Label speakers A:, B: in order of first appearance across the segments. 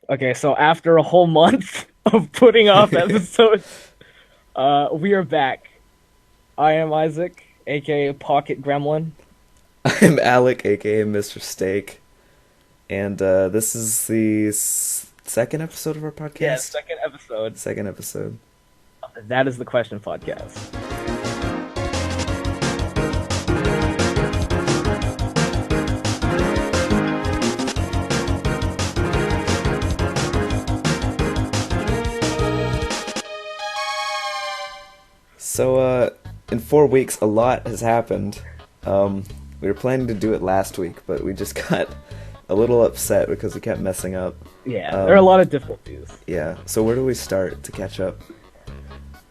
A: Okay, so after a whole month of putting off episodes, we are back. I am Isaac, aka Pocket Gremlin.
B: I'm Alec, aka Mr. Steak, and this is the second episode of our
A: Yeah,
B: podcast.
A: second episode.
B: Second episode.
A: That is the question podcast.
B: So, in 4 weeks, a lot has happened. We were planning to do it last week, but we just got a little upset because we kept messing up.
A: Yeah, there are a lot of difficulties.
B: Yeah. So where do we start to catch up?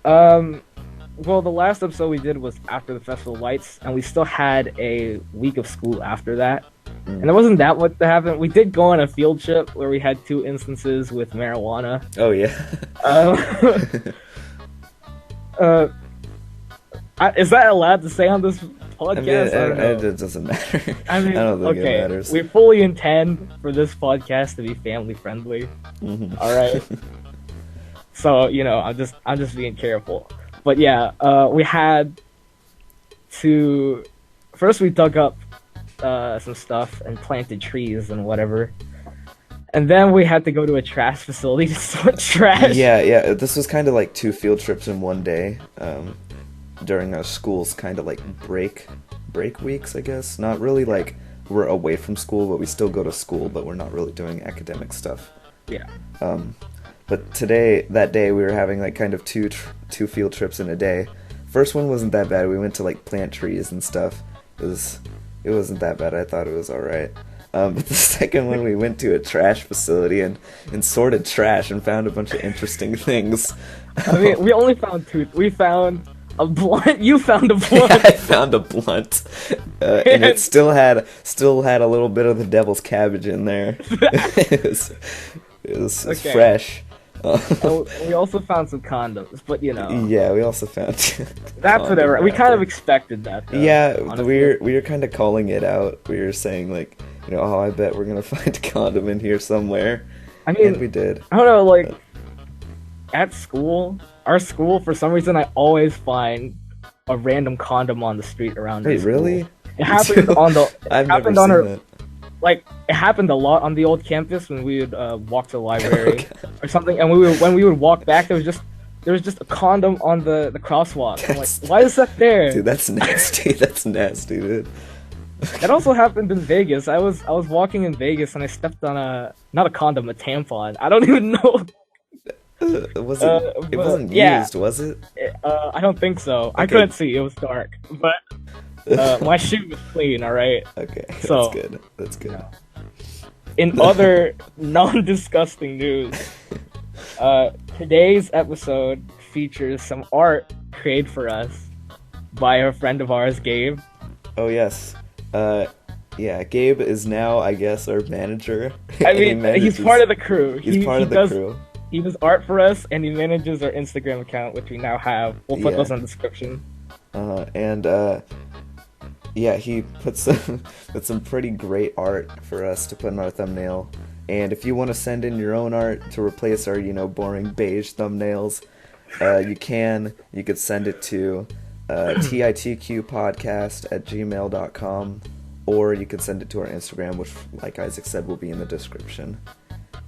A: Well, the last episode we did was after the Festival of Lights, and we still had a week of school after that. And there wasn't that much to happen. We did go on a field trip where we had 2 instances with marijuana.
B: Oh yeah.
A: Is that allowed to say on this podcast? I don't know.
B: It doesn't matter.
A: I mean,
B: I don't think
A: okay,
B: it matters.
A: we fully intend for this podcast to be family friendly.
B: Mhm.
A: All right. So I'm just being careful. But yeah, we had to. First, we dug up some stuff and planted trees and whatever. And then we had to go to a trash facility to sort trash.
B: Yeah. This was kind of like 2 field trips in one day. During our school's kind of like break weeks, I guess. Not really like we're away from school, but we still go to school, but we're not really doing academic stuff.
A: Yeah.
B: But that day, we were having like kind of two field trips in a day. First one wasn't that bad. We went to like plant trees and stuff. It wasn't that bad. I thought it was all right. But the second one, we went to a trash facility and sorted trash and found a bunch of interesting things.
A: I mean, we only found 2. We found a blunt. You found a blunt.
B: I found a blunt, and it still had a little bit of the devil's cabbage in there. It was
A: Okay.
B: fresh.
A: And we also found some condoms, but
B: Yeah, we also found.
A: that's whatever. We kind of
B: wrapper.
A: expected that. Though,
B: Yeah,
A: honestly.
B: we were kind of calling it out. We were saying like, oh, I bet we're gonna find a condom in here somewhere,
A: I mean,
B: and we did.
A: I don't know, like at school, our school, for some reason, I always find a random condom on the street around.
B: Wait,
A: my school.
B: really?
A: It happened on the. It
B: I've never
A: happened on
B: seen
A: our.
B: that.
A: Like it happened a lot on the old campus when we would walk to the library
B: Okay.
A: or something, and when we would walk back, there was just a condom on the crosswalk. I'm like,
B: That's-
A: why is that there?
B: Dude, that's nasty. That's nasty, dude.
A: It also happened in Vegas. I was walking in Vegas and I stepped on not a condom, a tampon. I don't even know.
B: It wasn't. It
A: but,
B: wasn't
A: yeah.
B: used, was it?
A: I don't think so. I
B: Okay.
A: couldn't see. It was dark, but my shoe was clean. All right.
B: Okay,
A: So-
B: that's good. That's good.
A: In other non-disgusting news, today's episode features some art created for us by a friend of ours, Gabe.
B: Oh yes. Yeah. Gabe is now, I guess, our manager.
A: I
B: And he
A: mean, he's
B: manages-
A: part of the crew.
B: He's part
A: he
B: of the
A: does,
B: crew.
A: He does art for us, and he manages our Instagram account, which we now have. We'll put
B: Yeah.
A: those in the description.
B: And yeah, he put some pretty great art for us to put in our thumbnail. And if you want to send in your own art to replace our, boring beige thumbnails, you can. You could send it to titqpodcast@gmail.com, or you could send it to our Instagram, which, like Isaac said, will be in the description.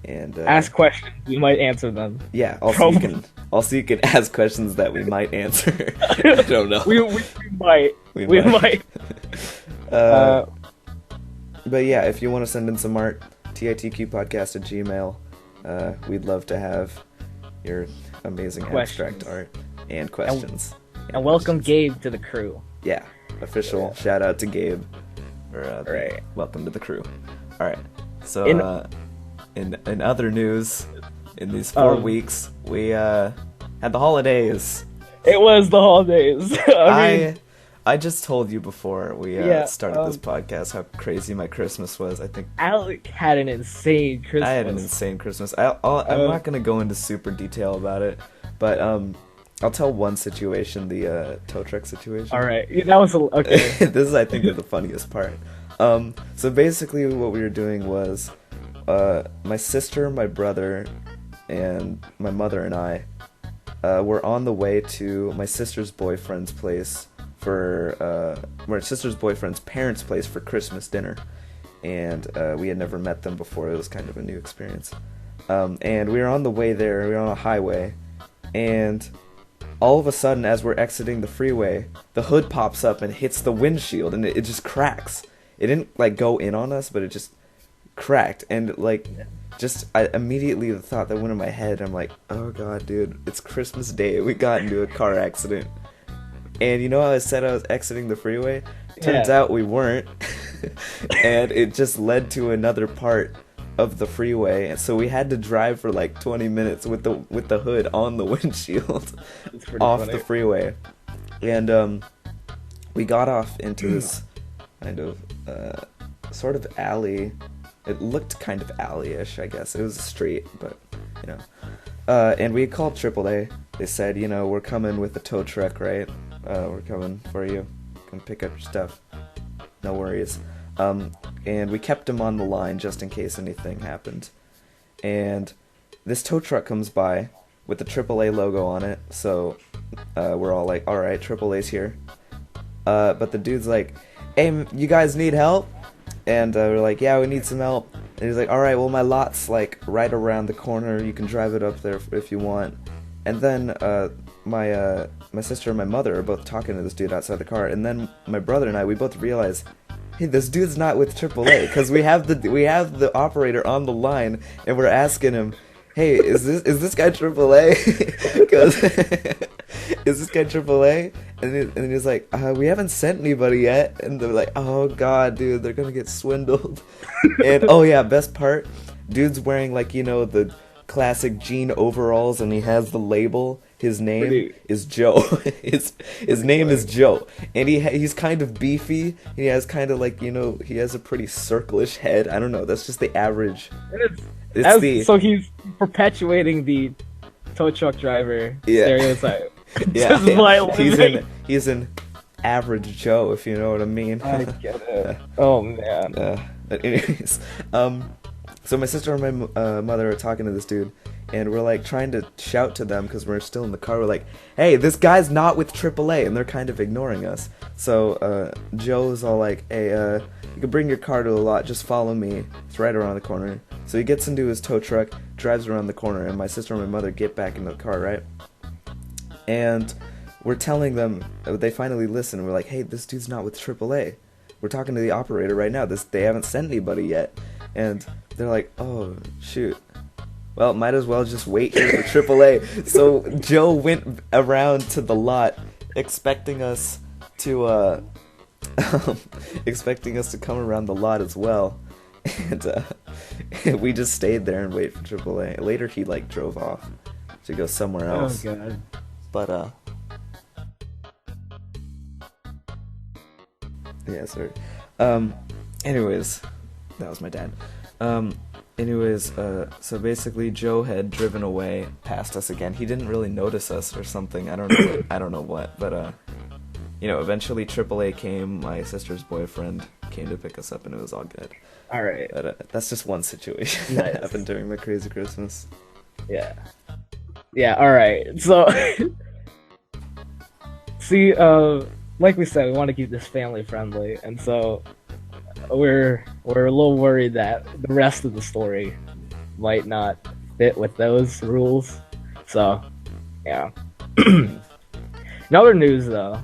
B: And
A: Ask questions. We might answer them.
B: yeah, you can ask questions that we might answer. I don't know.
A: We might.
B: We
A: We
B: might.
A: might.
B: But yeah, if you want to send in some art, titqpodcast@gmail. We'd love to have your amazing
A: Questions.
B: abstract art and questions.
A: And welcome Gabe to the crew.
B: Yeah, official shout out to Gabe.
A: Right.
B: Welcome to the crew. All right. So
A: In-
B: in other news, in these 4 weeks, we had the holidays.
A: It was the holidays. I mean,
B: I just told you before we
A: Yeah,
B: started this podcast how crazy my Christmas was. I think
A: Alec had an insane Christmas.
B: I had an insane Christmas. I'm not gonna go into super detail about it, but I'll tell one situation, the tow truck situation.
A: All right, yeah, that was okay.
B: This is, I think, the funniest part. So basically, what we were doing was my sister, my brother, and my mother and I were on the way to my sister's boyfriend's place my sister's boyfriend's parents' place for Christmas dinner. And we had never met them before. It was kind of a new experience. And we were on the way there. We were on a highway. And all of a sudden, as we're exiting the freeway, the hood pops up and hits the windshield. And it just cracks. It didn't, like, go in on us, but it just cracked. And, like, I immediately, the thought that went in my head, I'm like, oh, God, dude, it's Christmas Day. We got into a car accident. And you know how I said I was exiting the freeway? Turns out we weren't. And it just led to another part of the freeway, and so we had to drive for like 20 minutes with the hood on the windshield off funny. The freeway. And we got off into this kind of sort of alley. It looked kind of alley-ish, I guess. It was a street, but you know. And we called AAA. They said, you know, we're coming with a tow truck, right? We're coming for you. Come pick up your stuff. No worries. And we kept him on the line just in case anything happened. And this tow truck comes by with the AAA logo on it, so we're all like, alright, AAA's here. But the dude's like, hey, you guys need help? And we're like, yeah, we need some help. And he's like, alright, well, my lot's like right around the corner. You can drive it up there if you want. And then my sister and my mother are both talking to this dude outside the car, and then my brother and I, we both realize, hey, this dude's not with AAA, because we have the operator on the line, and we're asking him, hey, is this guy AAA? Because is this guy AAA? And he's like, we haven't sent anybody yet. And they're like, oh god, dude, they're gonna get swindled. And oh yeah, best part, dude's wearing like, you know, the classic jean overalls, and he has the label. His name is Joe. His name is Joe, and he's kind of beefy. He has kind of like, you know, he has a pretty circle-ish head. I don't know. That's just the average.
A: So he's perpetuating the tow truck driver stereotype.
B: Yeah, he's an average Joe, if you know what I mean.
A: I get it. Oh man.
B: But anyways, so my sister and my mother are talking to this dude, and we're like trying to shout to them because we're still in the car. We're like, hey, this guy's not with AAA, and they're kind of ignoring us. So Joe's all like, hey, you can bring your car to the lot, just follow me. It's right around the corner. So he gets into his tow truck, drives around the corner, and my sister and my mother get back into the car, right? And we're telling them, they finally listen. We're like, hey, this dude's not with AAA. We're talking to the operator right now. They haven't sent anybody yet. And they're like, oh, shoot. Well, might as well just wait here for AAA. So Joe went around to the lot, expecting us to come around the lot as well. And we just stayed there and waited for AAA. Later, he like drove off to go somewhere else.
A: Oh god.
B: But yeah, sorry. Anyways, that was my dad. So basically Joe had driven away past us again. He didn't really notice us or something. I don't know what, but you know, eventually AAA came. My sister's boyfriend came to pick us up, and it was all good.
A: All right.
B: But that's just one situation that happened during my crazy Christmas.
A: Yeah. Yeah, all right. So see, like we said, we want to keep this family friendly, and so we're a little worried that the rest of the story might not fit with those rules. So, yeah. In other news, though,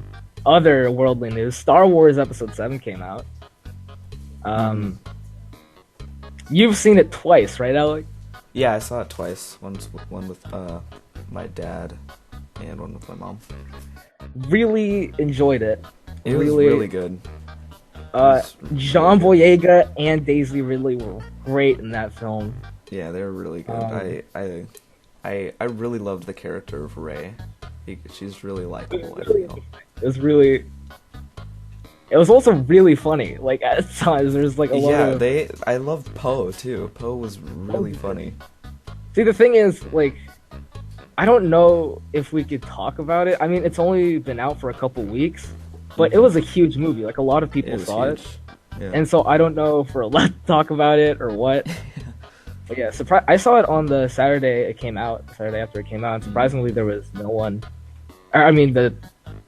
A: other worldly news, Star Wars Episode 7 came out. You've seen it twice, right, Alec?
B: Yeah, I saw it twice. One with my dad and one with my mom.
A: Really enjoyed it.
B: It was really good.
A: John Boyega and Daisy Ridley were great in that film.
B: Yeah, they were really good. I really loved the character of Rey. She's really likable. I feel.
A: It was also really funny. Like at times, there's like a lot of.
B: Yeah, I loved Poe too. Poe was really funny.
A: See, the thing is, like, I don't know if we could talk about it. I mean, it's only been out for a couple weeks. But it was a huge movie. Like, a lot of people saw it. Yeah. And so I don't know if we're allowed to talk about it or what. But yeah, I saw it on the Saturday it came out, Saturday after it came out, and surprisingly there was no one. I mean the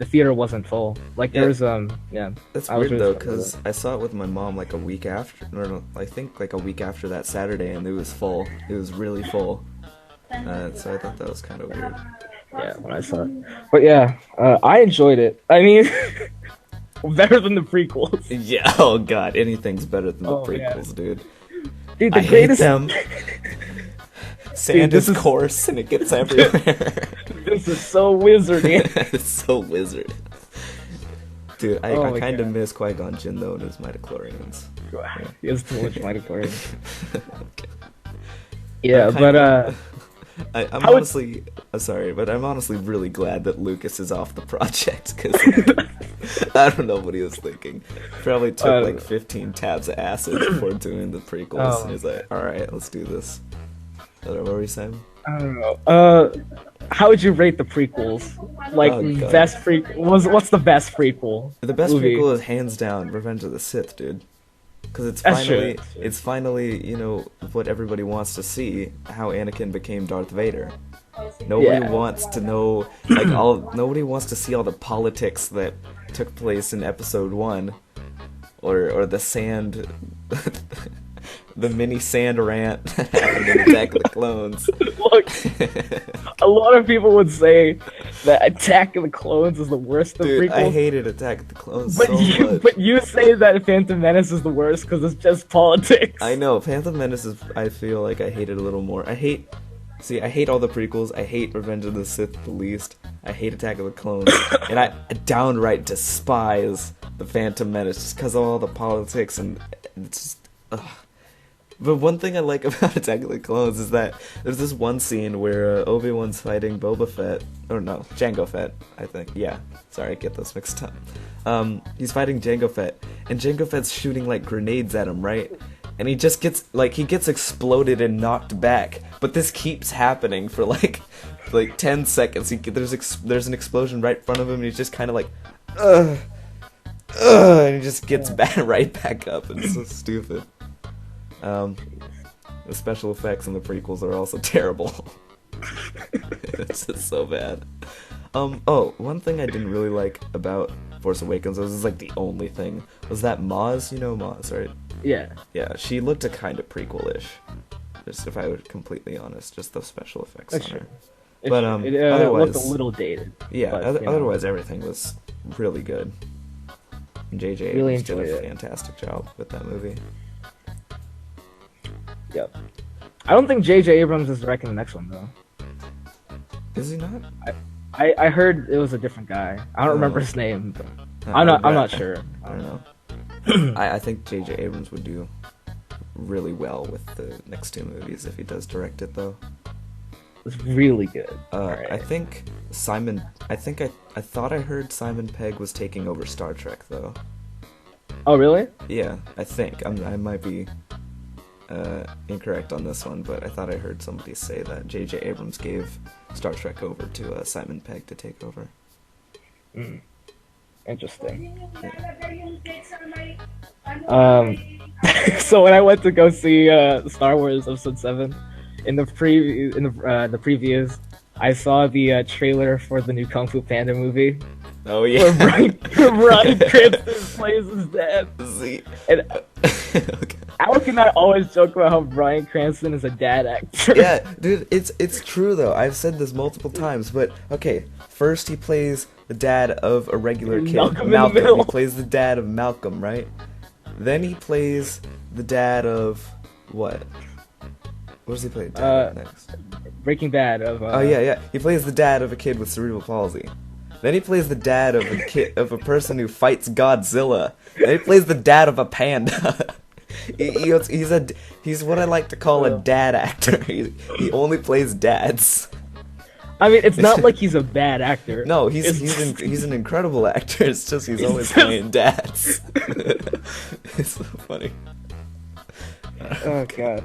A: theater wasn't full. Like there was yeah.
B: That's
A: I was
B: weird
A: really
B: though,
A: surprised
B: because I saw it with my mom like a week after, or no, I think like a week after that Saturday, and it was full. It was really full. So I thought that was kind of weird.
A: Yeah, when I saw it. But yeah, I enjoyed it. I mean, better than the prequels.
B: Yeah. Oh god, anything's better than the
A: Oh,
B: prequels,
A: yeah.
B: dude.
A: Dude, the
B: I
A: greatest.
B: hate them. Sand
A: this
B: is
A: is-
B: coarse and it gets everywhere.
A: This is so wizardy.
B: It's so wizard. Dude, I
A: Oh my
B: kind of
A: God.
B: miss Qui-Gon Jinn though and his midichlorians.
A: He has too much midichlorians.
B: Okay.
A: Yeah,
B: I'm
A: but
B: kinda- I'm
A: How would-
B: honestly sorry, but I'm honestly really glad that Lucas is off the project because I don't know what he was thinking. Probably took
A: I don't
B: like
A: know.
B: 15 tabs of acid before doing the prequels,
A: Oh
B: and
A: my
B: he's like, "All right, let's do this." What were we saying?
A: I don't know. How would you rate the prequels? Like
B: Oh, God.
A: best what's the best prequel?
B: The best
A: movie?
B: prequel is hands down Revenge of the Sith, dude. Because
A: That's true.
B: it's finally, you know, what everybody wants to see, how Anakin became Darth Vader. Nobody
A: Yeah.
B: wants to know, nobody wants to see all the politics that took place in Episode 1, or the sand, the mini sand rant that happened in Attack of the Clones.
A: Look, a lot of people would say that Attack of the Clones is the worst of
B: Dude,
A: prequels.
B: I hated Attack of the Clones
A: but
B: so
A: you,
B: much.
A: but you say that Phantom Menace is the worst because it's just politics.
B: I know, Phantom Menace is, I feel like I hate it a little more. I hate all the prequels, I hate Revenge of the Sith the least, I hate Attack of the Clones, and I downright despise the Phantom Menace just because of all the politics, and it's just, ugh. But one thing I like about Attack of the Clones is that there's this one scene where Obi-Wan's fighting Boba Fett, or no, Jango Fett, I think. Yeah, sorry, I get those mixed up. He's fighting Jango Fett, and Jango Fett's shooting like grenades at him, right? And he just gets exploded and knocked back. But this keeps happening for like 10 seconds. There's an explosion right in front of him, and he's just kind of like, ugh, and he just gets right back up. And it's so stupid. The special effects in the prequels are also terrible. It's just so bad. One thing I didn't really like about Force Awakens, this is like the only thing, was that Maz, you know Maz, right?
A: Yeah.
B: Yeah, she looked a kind of prequel-ish. Just if I were completely honest, just the special effects
A: That's
B: on
A: true.
B: her.
A: It,
B: But,
A: it
B: otherwise-
A: looked a little dated.
B: Yeah,
A: But, you know.
B: otherwise everything was really good. And J.J.
A: Really
B: Abrams did a
A: enjoyed it.
B: fantastic job with that movie.
A: Yep. I don't think J.J. Abrams is directing the next one though.
B: Is he not?
A: I heard it was a different guy. I don't remember his name. But I'm not sure.
B: I don't know. I think J.J. Abrams would do really well with the next two movies if he does direct it, though.
A: It's really good.
B: I
A: Alright.
B: think I thought I heard Simon Pegg was taking over Star Trek, though.
A: Oh really?
B: Yeah, I think. I might be incorrect on this one, but I thought I heard somebody say that J.J. Abrams gave Star Trek over to Simon Pegg to take over.
A: Interesting. So when I went to go see Star Wars Episode 7, in the previews, I saw the trailer for the new Kung Fu Panda movie,
B: Oh
A: where
B: yeah.
A: Bryan Cranston plays his dad.
B: See.
A: And
B: Okay.
A: how can I always joke about how Bryan Cranston is a dad actor?
B: Yeah, dude, it's true though. I've said this multiple times, but okay. First, he plays the dad of a regular kid,
A: Malcolm in the middle.
B: He plays the dad of Malcolm, right? Then he plays the dad of what? What does he play next?
A: Breaking Bad of.
B: Oh yeah. He plays the dad of a kid with cerebral palsy. Then he plays the dad of a person who fights Godzilla. Then he plays the dad of a panda. He's what I like to call a dad actor. He only plays dads.
A: I mean, it's not like he's a bad actor.
B: No,
A: It's
B: he's an incredible actor. It's just he's always playing dads. It's so funny.
A: Oh god.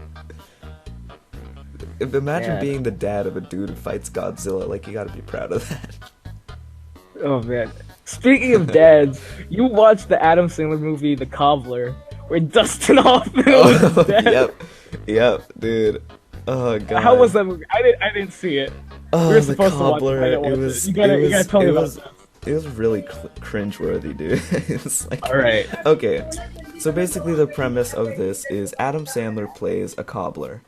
B: Imagine
A: Yeah.
B: being the dad of a dude who fights Godzilla. Like, you gotta be proud of that.
A: Oh man. Speaking of dads, you watched the Adam Sandler movie The Cobbler, where Dustin Hoffman was his dad.
B: Yep. Yep, dude. Oh god.
A: How was that movie? I didn't see it.
B: Oh,
A: We were
B: the
A: supposed to watch it.
B: Cobbler.
A: I didn't watch
B: It was.
A: You gotta tell me about this.
B: It was really cringeworthy, dude. It was like.
A: All right.
B: Okay, so basically the premise of this is Adam Sandler plays a cobbler.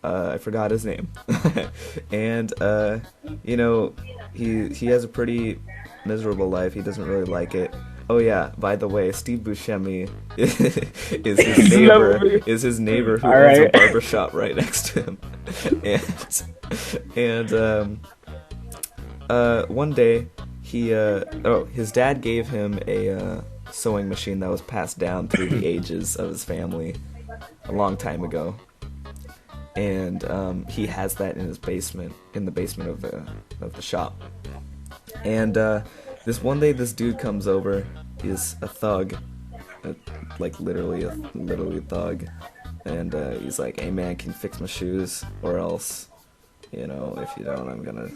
B: I forgot his name, and you know, he has a pretty miserable life. He doesn't really like it. Oh yeah, by the way, Steve Buscemi is his neighbor who owns a barbershop right next to him. And one day his dad gave him a sewing machine that was passed down through the ages of his family a long time ago. And he has that in his basement, in the basement of the shop. And this one day, this dude comes over. He's a thug, like literally a thug. And he's like, "Hey man, can you fix my shoes? Or else, you know, if you don't, I'm gonna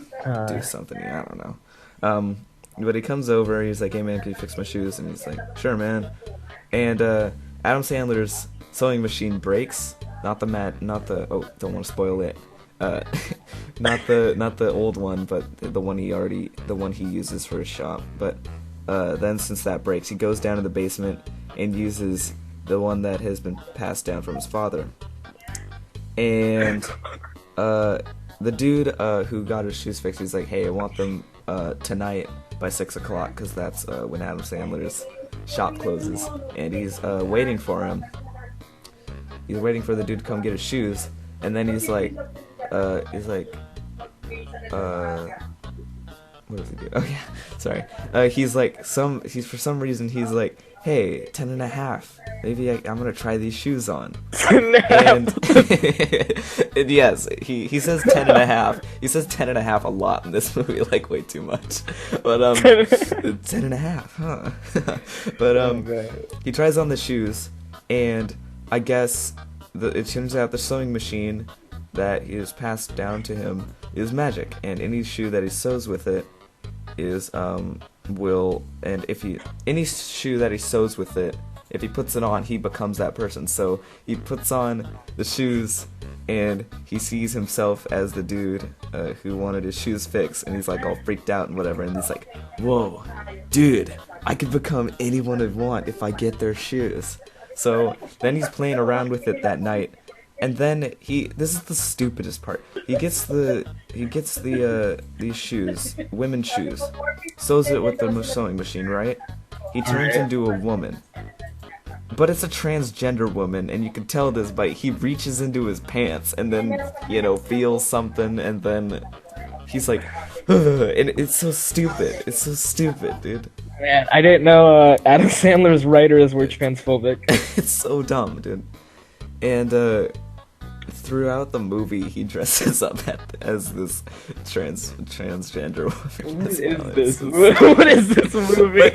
B: do something." I don't know. But he comes over. He's like, "Hey man, can you fix my shoes?" And he's like, "Sure, man." And Adam Sandler's sewing machine breaks. Not the oh, don't want to spoil it. Not the old one, but the one he uses for his shop. But then since that breaks, he goes down to the basement and uses the one that has been passed down from his father. And the dude who got his shoes fixed, he's like, "Hey, I want them tonight by 6 o'clock, because that's when Adam Sandler's shop closes." And he's waiting for him. He's waiting for the dude to come get his shoes, and then he's like, what does he do? Oh yeah, sorry. He's for some reason, he's like, "Hey, 10.5. Maybe I'm gonna try these shoes on." And yes, he says 10.5. He says 10.5 a lot in this movie, like way too much. But 10.5, huh? But he tries on the shoes, and I guess it turns out the sewing machine that is passed down to him is magic, and any shoe that he sews with it is any shoe that he sews with it, if he puts it on, he becomes that person. So he puts on the shoes, and he sees himself as the dude who wanted his shoes fixed, and he's like all freaked out and whatever, and he's like, "Whoa, dude, I could become anyone I want if I get their shoes." So then he's playing around with it that night, and then this is the stupidest part. He gets these shoes, women's shoes, sews it with the sewing machine, right? He turns into a woman, but it's a transgender woman, and you can tell this by he reaches into his pants and then, you know, feels something, and then he's like, "Ugh," and it's so stupid. It's so stupid, dude.
A: Man, I didn't know Adam Sandler's writers were transphobic.
B: It's so dumb, dude. And throughout the movie, he dresses up as this transgender woman.
A: What is this? What is this movie?
B: But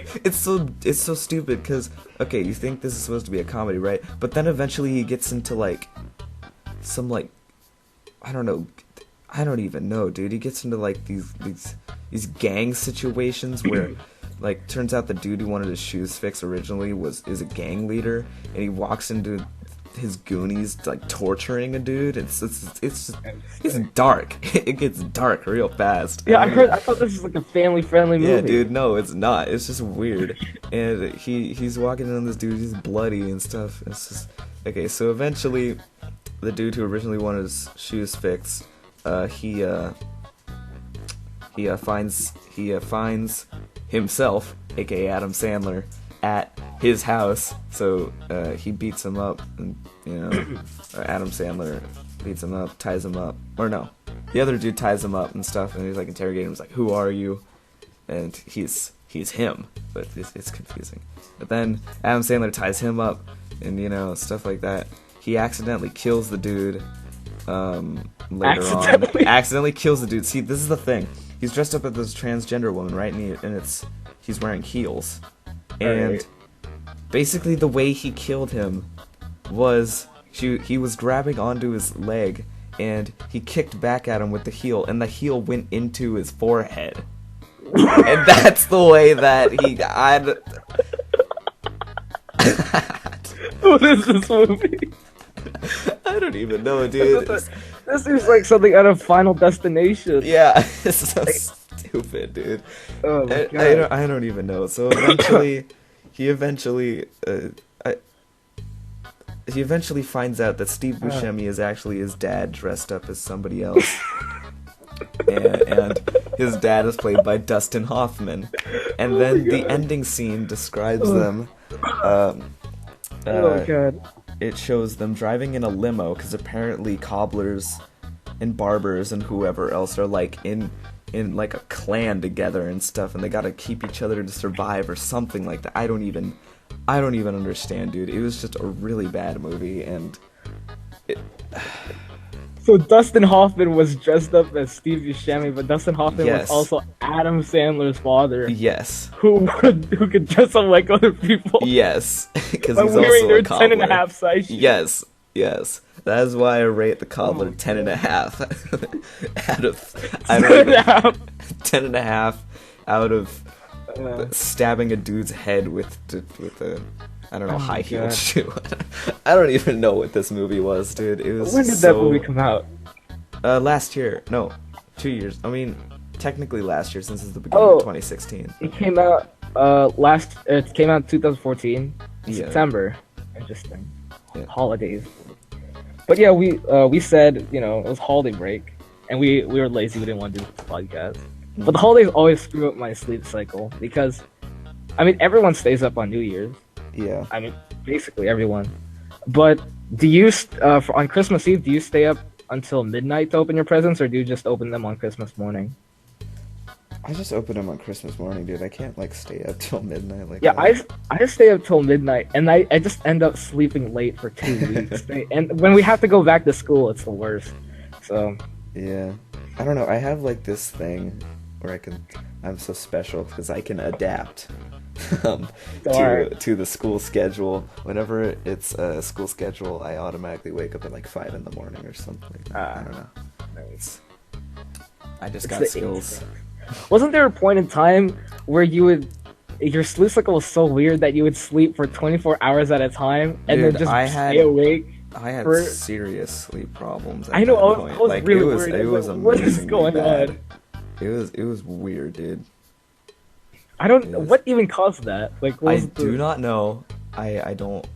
B: it's so stupid because, okay, you think this is supposed to be a comedy, right? But then eventually he gets into some I don't even know, dude. He gets into these gang situations where, like, turns out the dude who wanted his shoes fixed originally is a gang leader, and he walks into his Goonies like torturing a dude. It's dark. It gets dark real fast.
A: Yeah, I thought this was like a family-friendly movie.
B: Yeah, dude, no, it's not. It's just weird. And he's walking in on this dude. He's bloody and stuff. It's just okay. So eventually, the dude who originally wanted his shoes fixed, he finds himself, aka Adam Sandler, at his house. So he beats him up, and Adam Sandler beats him up, ties him up, or no, the other dude ties him up and stuff, and he's like interrogating him. He's like, "Who are you?" And he's him, but it's confusing. But then Adam Sandler ties him up, and stuff like that. He accidentally kills the dude. Later on, accidentally kills the dude. See, this is the thing. He's dressed up as this transgender woman, right? And he's wearing heels. And basically the way he killed him was he was grabbing onto his leg, and he kicked back at him with the heel, and the heel went into his forehead. And that's the way that he got.
A: What is this movie?
B: I don't even know, dude.
A: This seems like something out of Final Destination.
B: Yeah, it's so stupid, dude.
A: Oh my God.
B: I don't even know. So eventually, he eventually finds out that Steve Buscemi is actually his dad dressed up as somebody else. and his dad is played by Dustin Hoffman. And then the ending scene describes them.
A: Oh God.
B: It shows them driving in a limo because apparently cobblers and barbers and whoever else are like in like a clan together and stuff, and they gotta keep each other to survive or something like that. I don't even understand, dude. It was just a really bad movie, and
A: So Dustin Hoffman was dressed up as Steve Buscemi, but Dustin Hoffman was also Adam Sandler's father.
B: Yes.
A: Who could dress up like other people.
B: Yes. Because
A: by
B: he's
A: wearing
B: also
A: their
B: a cobbler.
A: 10.5 size shoes.
B: Yes. That is why I rate the cobbler 10.5 out of 10.5 out of stabbing a dude's head with a I don't know, high-heeled shoe. I don't even know what this movie was, dude. It was.
A: When did that movie come out?
B: Last year. No, 2 years. I mean, technically last year, since it's the beginning of 2016.
A: It came out It came out in 2014, September. Interesting.
B: Yeah.
A: Holidays. But yeah, we said, you know, it was holiday break, and we were lazy. We didn't want to do this podcast. Mm-hmm. But the holidays always screw up my sleep cycle because, I mean, everyone stays up on New Year's.
B: Yeah.
A: I mean, basically everyone. But do you, on Christmas Eve, do you stay up until midnight to open your presents, or do you just open them on Christmas morning?
B: I just open them on Christmas morning, dude. I can't, like, stay up till midnight. Like
A: yeah, I just stay up till midnight, and I just end up sleeping late for 2 weeks. And when we have to go back to school, it's the worst. So.
B: Yeah. I don't know. I have, like, this thing where I'm so special because I can adapt. To the school schedule. Whenever it's a school schedule, I automatically wake up at like 5 in the morning or something. I don't know. I just got skills.
A: Wasn't there a point in time where your sleep cycle was so weird that you would sleep for 24 hours at a time and
B: Dude,
A: then just stay awake?
B: I had serious sleep problems.
A: I know. I was like, really worried.
B: It was
A: what is going on?
B: It was weird, dude.
A: I don't. What even caused that? Like,
B: do not know. I don't.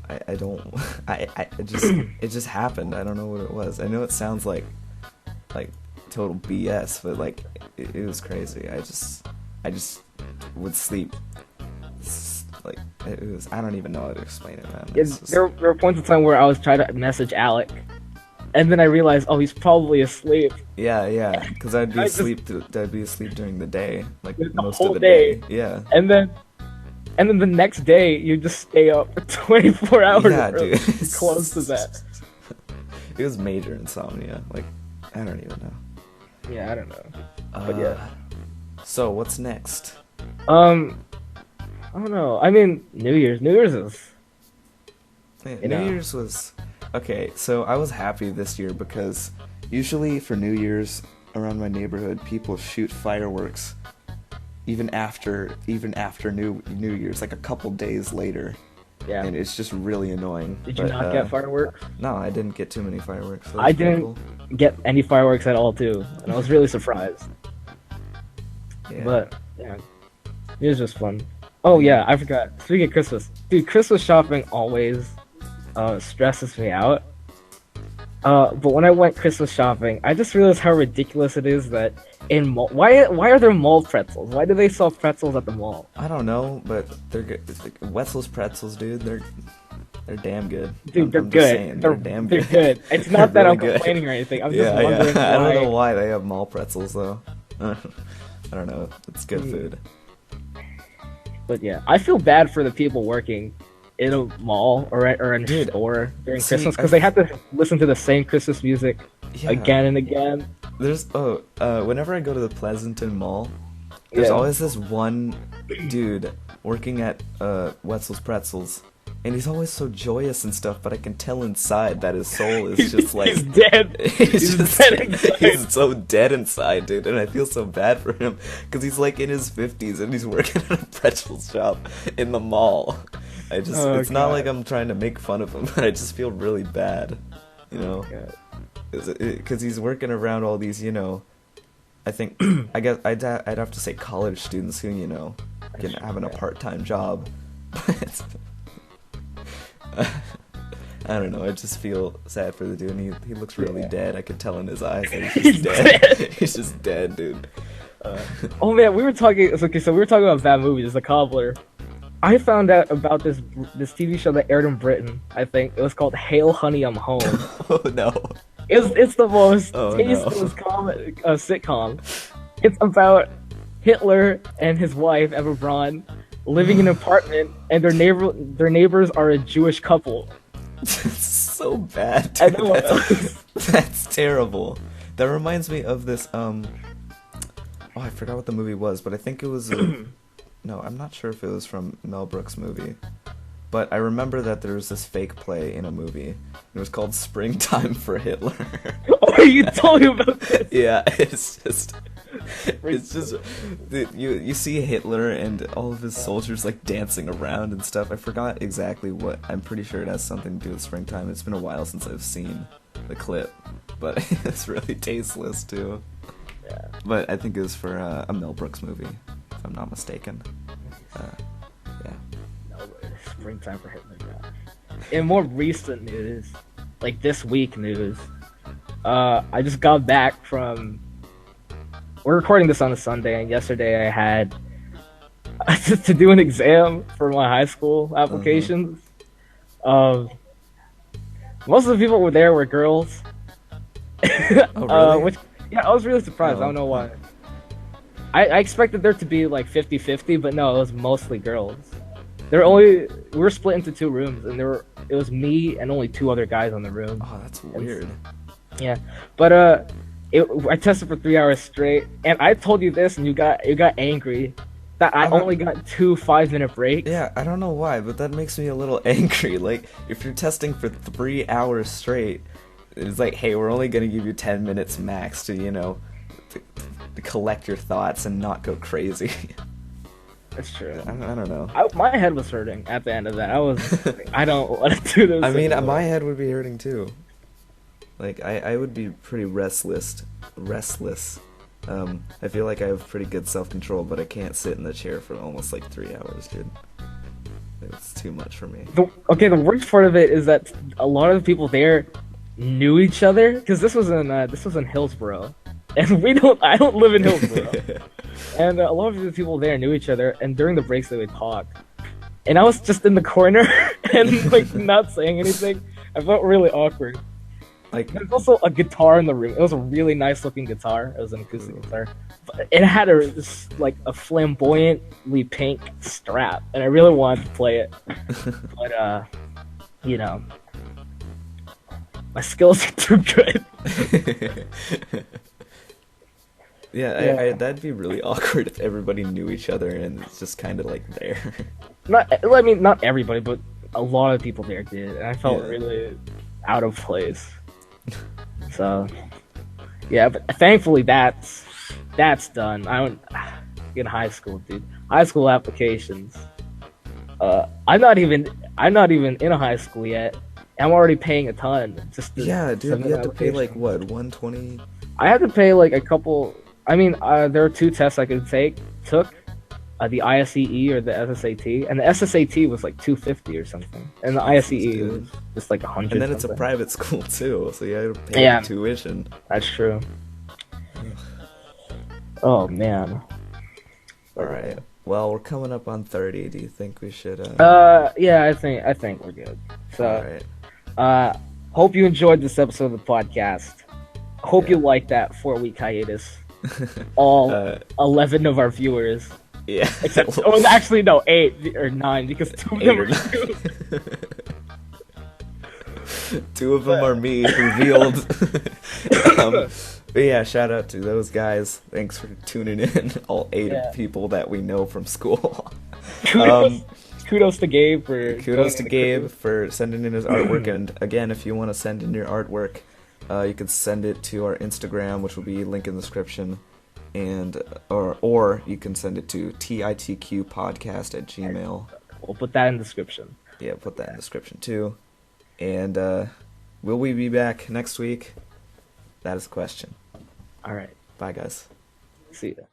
B: It just happened. I don't know what it was. I know it sounds like total BS, but like it was crazy. I just would sleep. Like it was. I don't even know how to explain it, man.
A: There were points in time where I was trying to message Alec, and then I realized, oh, he's probably asleep.
B: Yeah, because I'd be asleep during the day, like most
A: whole
B: of the
A: day.
B: Yeah.
A: And then the next day, you just stay up for 24 hours.
B: Yeah, dude.
A: Close to that.
B: It was major insomnia. Like, I don't even know.
A: Yeah, I don't know. But yeah.
B: So what's next?
A: I don't know. I mean, New Year's is.
B: New Year's was. Okay, so I was happy this year because usually for New Year's around my neighborhood, people shoot fireworks even after New Year's, like a couple days later.
A: Yeah.
B: And it's just really annoying.
A: Did you not get fireworks?
B: No, I didn't get too many fireworks.
A: I didn't get any fireworks at all, too, and I was really surprised. Yeah. But yeah, it was just fun. Oh yeah, I forgot. Speaking of Christmas, dude, Christmas shopping always stresses me out. But when I went Christmas shopping, I just realized how ridiculous it is that why are there mall pretzels? Why do they sell pretzels at the mall?
B: I don't know, but they're good. It's like Wetzel's pretzels, dude. They're damn good.
A: Dude, they're good. They're damn good. They're good. It's not that I'm complaining or anything. I'm just wondering why.
B: I don't know why they have mall pretzels though. I don't know. It's good food.
A: But yeah, I feel bad for the people working in a mall or in a store during Christmas because they have to listen to the same Christmas music again and again.
B: There's whenever I go to the Pleasanton Mall, there's always this one dude working at Wetzel's Pretzels, and he's always so joyous and stuff, but I can tell inside that his soul is just like
A: he's dead.
B: He's so dead inside, dude, and I feel so bad for him because he's like in his 50s and he's working at a pretzel shop in the mall. It's not like I'm trying to make fun of him, but I just feel really bad. You know,
A: Yeah.
B: because he's working around all these, you know, I think I guess I'd have to say college students who, you know, having a part-time job. But I don't know. I just feel sad for the dude. And he looks really dead. I could tell in his eyes that he's just dead. He's just dead, dude.
A: Oh man, we were talking. Okay, so we were talking about bad movies. The Cobbler. I found out about this TV show that aired in Britain. I think it was called Hail Honey I'm Home.
B: Oh no.
A: It's the most
B: Oh,
A: tasteless sitcom. It's about Hitler and his wife Eva Braun living in an apartment, and their neighbors are a Jewish couple.
B: It's so bad.
A: I
B: Dude.
A: know.
B: That's terrible. That reminds me of this. Oh, I forgot what the movie was, but I think it was. No, I'm not sure if it was from Mel Brooks' movie. But I remember that there was this fake play in a movie. It was called Springtime for Hitler.
A: Oh, you told me about this.
B: Yeah, it's just you see Hitler and all of his soldiers like dancing around and stuff. I forgot exactly what. I'm pretty sure it has something to do with springtime. It's been a while since I've seen the clip, but it's really tasteless too.
A: Yeah.
B: But I think it was for a Mel Brooks movie, if I'm not mistaken. Yeah.
A: No, Springtime for Hitler. Yeah. In more recent news, like this week news, I just got back from. We're recording this on a Sunday, and yesterday I had to do an exam for my high school applications. Most of the people were girls.
B: Oh, really?
A: I was really surprised.
B: Oh.
A: I don't know why. I expected there to be like 50-50, but no, it was mostly girls. We were split into 2 rooms, and it was me and only 2 other guys on the room.
B: Oh, that's weird.
A: Yeah, but I tested for 3 hours straight, and I told you this, and you got angry that I only got 2 5-minute breaks.
B: Yeah, I don't know why, but that makes me a little angry. Like, if you're testing for 3 hours straight, it's like, hey, we're only gonna give you 10 minutes max to, you know, to collect your thoughts and not go crazy.
A: That's true.
B: I don't know.
A: My head was hurting at the end of that. I don't want to do this.
B: I mean,
A: anymore.
B: my head would be hurting too. Like, I would be pretty restless. I feel like I have pretty good self-control, but I can't sit in the chair for almost like 3 hours, dude. It's too much for me.
A: The worst part of it is that a lot of the people there knew each other, because this was in Hillsborough, and I don't live in Hillsborough, and a lot of the people there knew each other, and during the breaks they would talk, and I was just in the corner and like not saying anything. I felt really awkward. Like, there's also a guitar in the room. It was a really nice looking guitar. It was an acoustic guitar, but it had a flamboyantly pink strap, and I really wanted to play it, but you know, my skills are too good.
B: Yeah. That'd be really awkward if everybody knew each other and it's just kind of like there.
A: Not everybody, but a lot of people there did, and I felt really out of place. So, yeah, but thankfully that's done. I don't in high school, dude. High school applications. I'm not even in a high school yet. I'm already paying a ton. Dude, you have
B: to pay like what, $120?
A: I had to pay like a couple. I mean, there are 2 tests I took. The ISEE or the SSAT, and the SSAT was like $250 or something, and the ISEE was just like $100.
B: And then it's a private school too, so you have to pay tuition.
A: That's true. Oh man.
B: All right. Well, we're coming up on 30. Do you think we should?
A: Yeah, I think we're good. So,
B: all right.
A: Hope you enjoyed this episode of the podcast. Hope you liked that 4-week hiatus. All 11 of our viewers.
B: Yeah.
A: Except, actually, no, 8 or 9, because 2 of them are you.
B: 2 of them are me, revealed. But yeah, shout out to those guys. Thanks for tuning in, all 8 people that we know from school.
A: Kudos to Gabe
B: for sending in his artwork. And again, if you want to send in your artwork, you can send it to our Instagram, which will be linked in the description. And or you can send it to titqpodcast@gmail.com.
A: We'll put that in the description.
B: Yeah, put that in the description too. And Will we be back next week? That is the question.
A: All right.
B: Bye, guys.
A: See ya.